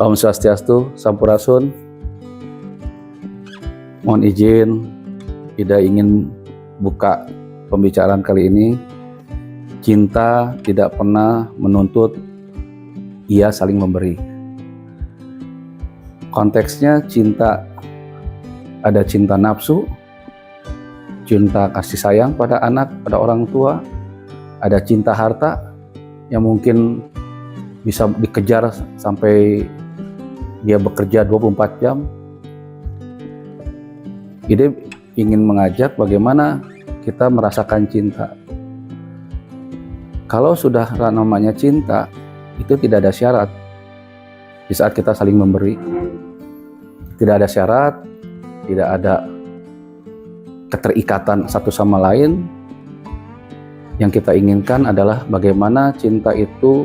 Om Swastiastu, Sampurasun. Mohon izin, tidak ingin buka pembicaraan kali ini. Cinta tidak pernah menuntut, ia saling memberi. Konteksnya cinta, ada cinta nafsu, cinta kasih sayang pada anak, pada orang tua, ada cinta harta yang mungkin bisa dikejar sampai dia bekerja 24 jam. Ide ingin mengajak bagaimana kita merasakan cinta. Kalau sudah namanya cinta, itu tidak ada syarat. Di saat kita saling memberi, tidak ada syarat, tidak ada keterikatan satu sama lain. Yang kita inginkan adalah bagaimana cinta itu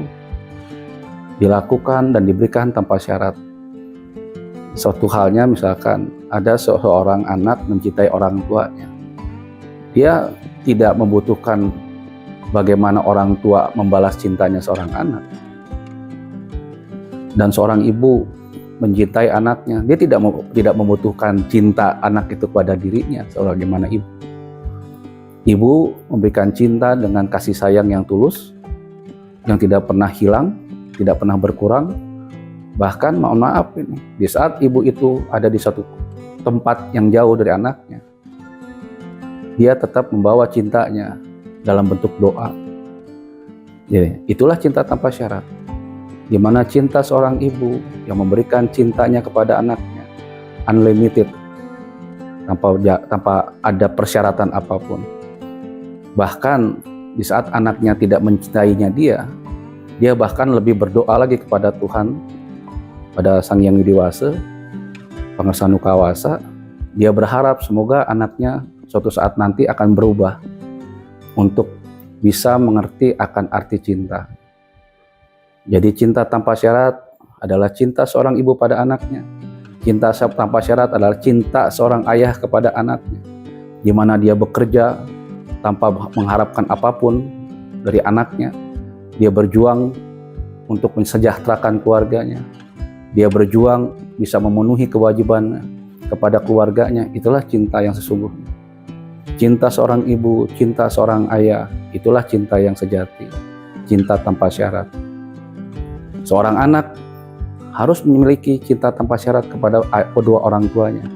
dilakukan dan diberikan tanpa syarat. Suatu halnya misalkan ada seorang anak mencintai orang tuanya. Dia tidak membutuhkan bagaimana orang tua membalas cintanya seorang anak. Dan seorang ibu mencintai anaknya, dia tidak membutuhkan cinta anak itu pada dirinya sebagaimana ibu. Ibu memberikan cinta dengan kasih sayang yang tulus, yang tidak pernah hilang, tidak pernah berkurang. Bahkan mohon maaf ini, di saat ibu itu ada di satu tempat yang jauh dari anaknya, dia tetap membawa cintanya dalam bentuk doa. Jadi itulah cinta tanpa syarat, di mana cinta seorang ibu yang memberikan cintanya kepada anaknya unlimited, tanpa ada persyaratan apapun. Bahkan di saat anaknya tidak mencintainya dia bahkan lebih berdoa lagi kepada Tuhan, pada Sang Hyang Widiwasa, Pangersanu Kawasa. Dia berharap semoga anaknya suatu saat nanti akan berubah untuk bisa mengerti akan arti cinta. Jadi cinta tanpa syarat adalah cinta seorang ibu pada anaknya. Cinta tanpa syarat adalah cinta seorang ayah kepada anaknya, di mana dia bekerja tanpa mengharapkan apapun dari anaknya. Dia berjuang untuk mensejahterakan keluarganya. Dia berjuang bisa memenuhi kewajibannya kepada keluarganya. Itulah cinta yang sesungguhnya. Cinta seorang ibu, cinta seorang ayah, itulah cinta yang sejati. Cinta tanpa syarat. Seorang anak harus memiliki cinta tanpa syarat kepada kedua orang tuanya.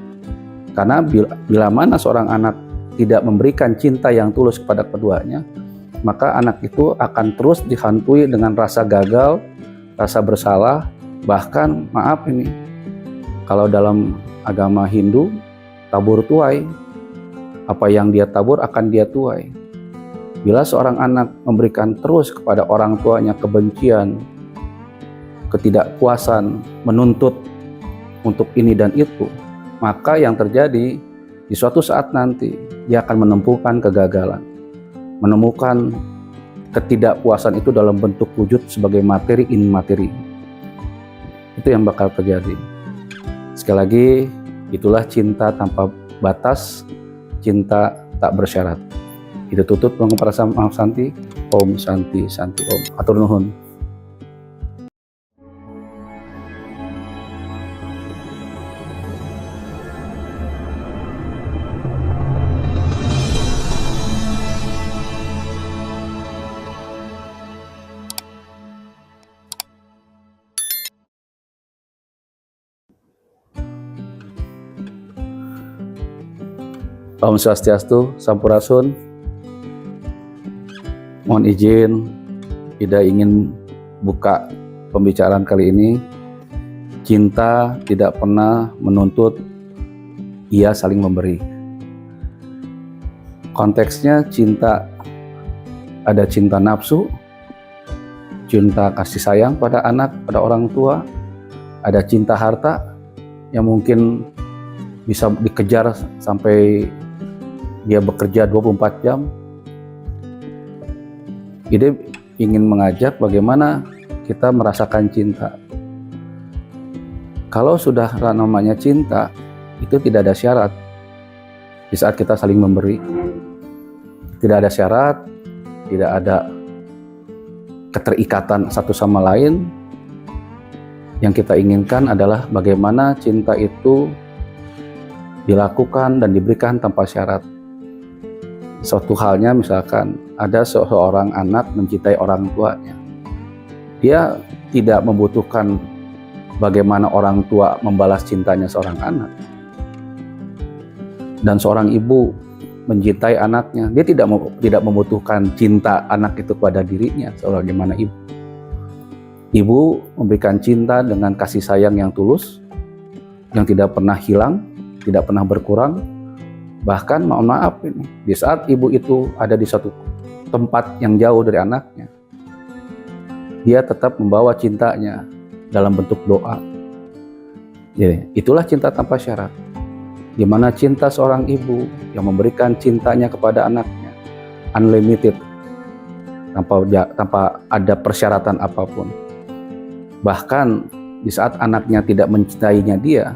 Karena bila mana seorang anak tidak memberikan cinta yang tulus kepada keduanya, maka anak itu akan terus dihantui dengan rasa gagal, rasa bersalah. Bahkan maaf ini, kalau dalam agama Hindu, tabur tuai, apa yang dia tabur akan dia tuai. Bila seorang anak memberikan terus kepada orang tuanya kebencian, ketidakpuasan, menuntut untuk ini dan itu, maka yang terjadi di suatu saat nanti dia akan menemukan kegagalan, menemukan ketidakpuasan itu dalam bentuk wujud sebagai materi in materi. Itu yang bakal terjadi. Sekali lagi, itulah cinta tanpa batas, cinta tak bersyarat. Itu tutup pengupasan Maha Santi. Om Santi Santi Om. Atur nuhun. Om Swastiastu, Sampurasun. Mohon izin, tidak ingin buka pembicaraan kali ini. Cinta tidak pernah menuntut, ia saling memberi. Konteksnya cinta, ada cinta nafsu, cinta kasih sayang pada anak, pada orang tua, ada cinta harta yang mungkin bisa dikejar sampai dia bekerja 24 jam. Ide ingin mengajak bagaimana kita merasakan cinta. Kalau sudah namanya cinta, itu tidak ada syarat. Di saat kita saling memberi, tidak ada syarat, tidak ada keterikatan satu sama lain. Yang kita inginkan adalah bagaimana cinta itu dilakukan dan diberikan tanpa syarat. Suatu halnya misalkan ada seorang anak mencintai orang tuanya. Dia tidak membutuhkan bagaimana orang tua membalas cintanya seorang anak. Dan seorang ibu mencintai anaknya, dia tidak membutuhkan cinta anak itu pada dirinya sebagaimana ibu. Ibu memberikan cinta dengan kasih sayang yang tulus, yang tidak pernah hilang, tidak pernah berkurang. Bahkan mohon maaf ini, di saat ibu itu ada di satu tempat yang jauh dari anaknya, dia tetap membawa cintanya dalam bentuk doa. Jadi, itulah cinta tanpa syarat. Di mana cinta seorang ibu yang memberikan cintanya kepada anaknya unlimited, tanpa ada persyaratan apapun. Bahkan di saat anaknya tidak mencintainya dia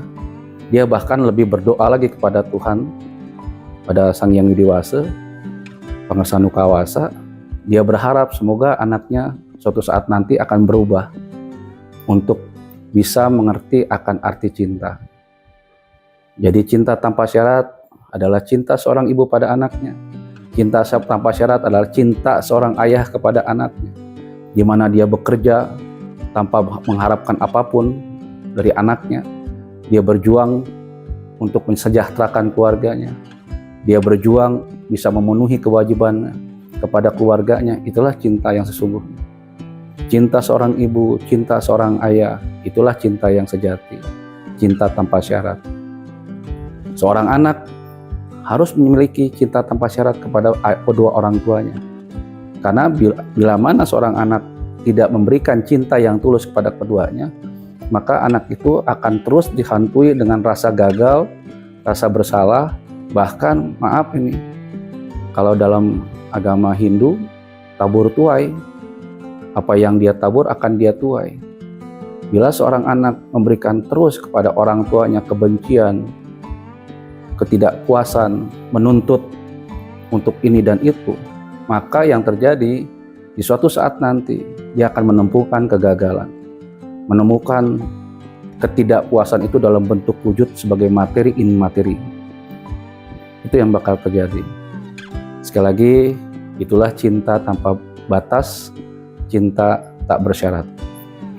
bahkan lebih berdoa lagi kepada Tuhan, pada Sang Yang Widi Wasa, Pangestu Kawasa. Dia berharap semoga anaknya suatu saat nanti akan berubah untuk bisa mengerti akan arti cinta. Jadi cinta tanpa syarat adalah cinta seorang ibu pada anaknya. Cinta tanpa syarat adalah cinta seorang ayah kepada anaknya, di mana dia bekerja tanpa mengharapkan apapun dari anaknya. Dia berjuang untuk mensejahterakan keluarganya. Dia berjuang bisa memenuhi kewajibannya kepada keluarganya. Itulah cinta yang sesungguhnya. Cinta seorang ibu, cinta seorang ayah, itulah cinta yang sejati. Cinta tanpa syarat. Seorang anak harus memiliki cinta tanpa syarat kepada kedua orang tuanya. Karena bila mana seorang anak tidak memberikan cinta yang tulus kepada keduanya, maka anak itu akan terus dihantui dengan rasa gagal, rasa bersalah, bahkan maaf ini, kalau dalam agama Hindu, tabur tuai, apa yang dia tabur akan dia tuai. Bila seorang anak memberikan terus kepada orang tuanya kebencian, ketidakpuasan, menuntut untuk ini dan itu, maka yang terjadi di suatu saat nanti dia akan menemukan kegagalan, menemukan ketidakpuasan itu dalam bentuk wujud sebagai materi in materi. Itu yang bakal terjadi. Sekali lagi, itulah cinta tanpa batas, cinta tak bersyarat.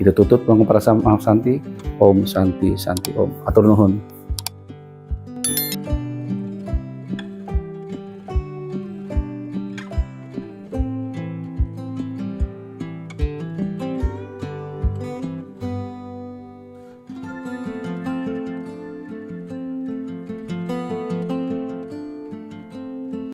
Itu tutup pengumpulan Maha Santi. Om Santi Santi Om. Atur nuhun.